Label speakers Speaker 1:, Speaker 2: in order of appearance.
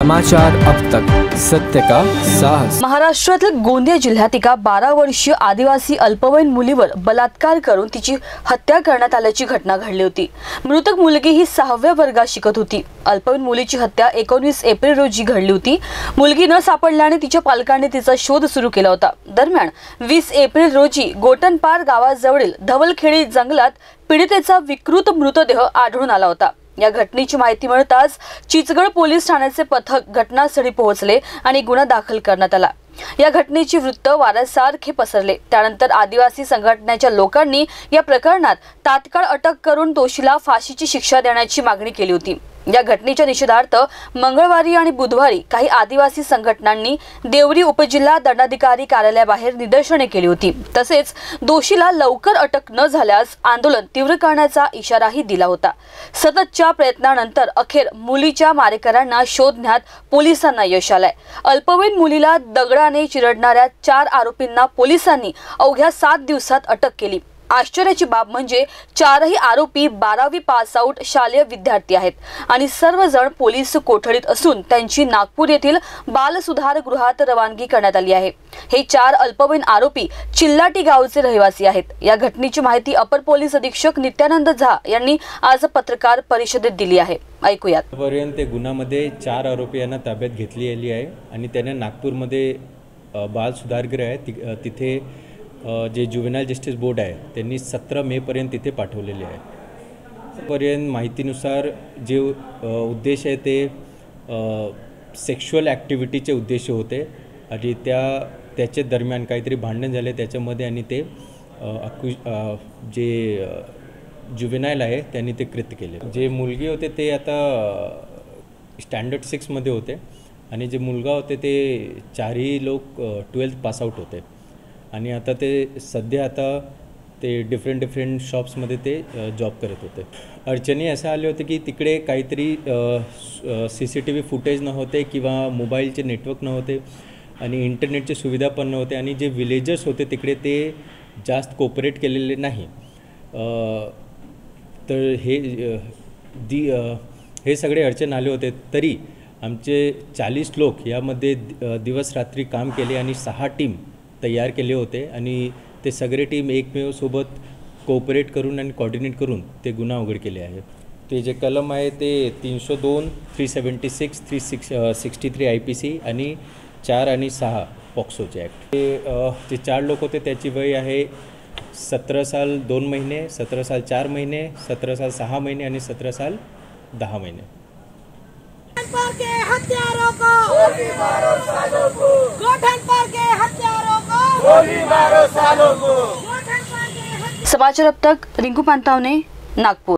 Speaker 1: समाचार अब तक, सत्य का साहस।
Speaker 2: महाराष्ट्रातील गोंदिया जिल्ह्यात एका 12 वर्षीय आदिवासी अल्पवयीन मुलीवर बलात्कार करून तिची हत्या करण्यात आल्याची घटना घडली होती। मृतक मुलगी ही 6व्या वर्गात शिकत होती। अल्पवयीन मुलीची हत्या 19 एप्रिल रोजी घडली होती। मुलगी न सापडल्याने तिच्या पालकांनी तिचा शोध सुरू केला होता। दरम्यान 20 एप्रिल रोजी गोटनपार गावाजवळील धवलखेडी जंगलात पीडितेचा विकृत मृतदेह आढळून आला होता। या घटनेची माहिती मिळताच चिचगड पोलीस ठाण्याचे पथक घटनास्थळी पोहोचले आणि गुन्हा दाखल करण्यात आला। या घटनेचे वृत्त वाऱ्यासारखे पसरले। त्यानंतर आदिवासी संघटनेच्या लोकांनी या प्रकरणात तात्काळ अटक करून दोषीला फाशीची शिक्षा देण्याची मागणी केली होती। या घटनेच्या निषेधार्थ मंगळवारी आणि बुधवारी काही आदिवासी संघटनांनी देवरी उपजिल्हा दंडाधिकारी कार्यालयाबाहेर निदर्शने केली होती। तसेच दोषीला लवकर अटक न झाल्यास आंदोलन तीव्र करण्याचा इशाराही दिला होता। सततच्या प्रयत्नानंतर अखेर मुलीच्या मारेकऱ्यांना शोधण्यात पोलिसांना यश आलंय। अल्पवयीन मुलीला दगडाने चिरडणाऱ्या 4 आरोपींना पोलिसांनी अवघ्या 7 दिवसात अटक केली। आश्चर्याची बाब म्हणजे 4ही आरोपी 12वी पास आउट शालेय विद्यार्थी आहेत आणि सर्वजण पोलीस कोठडीत असून त्यांची नागपूर येथील बाल सुधार गृहात रवानगी करण्यात आली आहे। हे 4 अल्पवयीन आरोपी चिल्लाटी गावचे रहिवासी आहेत। या घटनेची माहिती अपर पोलीस अधीक्षक नित्यानंद झा यांनी आज पत्रकार परिषदेत दिली आहे। ऐकूयात।
Speaker 3: पर्यंत गुन्ह्यामध्ये 4 आरोपी यांना ताब्यात घेतली आहे आणि त्यांना नागपूरमध्ये बाल सुधारगृह आहे तिथे जे ज्युव्हेनाइल जस्टिस बोर्ड आहे त्यांनी 17 मे पर्यंत तिथे पाठवलेले आहे। पर्यंत माहितीनुसार जे उद्देश आहे ते सेक्शुअल ॲक्टिव्हिटीचे उद्देश होते आणि त्याचे दरम्यान काहीतरी भांडण झाले त्याच्यामध्ये आणि ते जे ज्युव्हेनाइल आहे त्यांनी ते कृत्य केले। जे मुलगी होते ते आता स्टँडर्ड 6 मध्ये होते आणि जे मुलगा होते ते 4ही लोक 12th पास आउट होते आणि आता ते सध्या ते डिफरंट शॉप्समध्ये ते जॉब करत होते। अडचणी असे आले होते की तिकडे काहीतरी CCTV फुटेज नव्हते किंवा मोबाईलचे नेटवर्क नव्हते आणि इंटरनेटची सुविधा पण नव्हते आणि जे विलेजर्स होते तिकडे ते जास्त कोऑपरेट केलेले नाही। तर हे सगळे अडचण आले होते तरी आमचे 40 लोक यामध्ये दिवस रात्री काम केले आणि 6 टीम तयार केले होते आणि ते सगळे टीम एकमेव सोबत कोऑपरेट करून आणि कोऑर्डिनेट करून ते गुन्हा उघड केले आहे। ते जे कलम आहे ते 302, 376, 363 IPC आणि 4 आणि 6 पॉक्सोचे ॲक्ट। ते 4 लोक होते त्याची वय आहे 17 साल 2 महिने, 17 साल 4 महिने, 17 साल 6 महिने आणि 17 साल 10 महिने।
Speaker 2: समाचार अब तक, रिंकू पांतावने, नागपुर।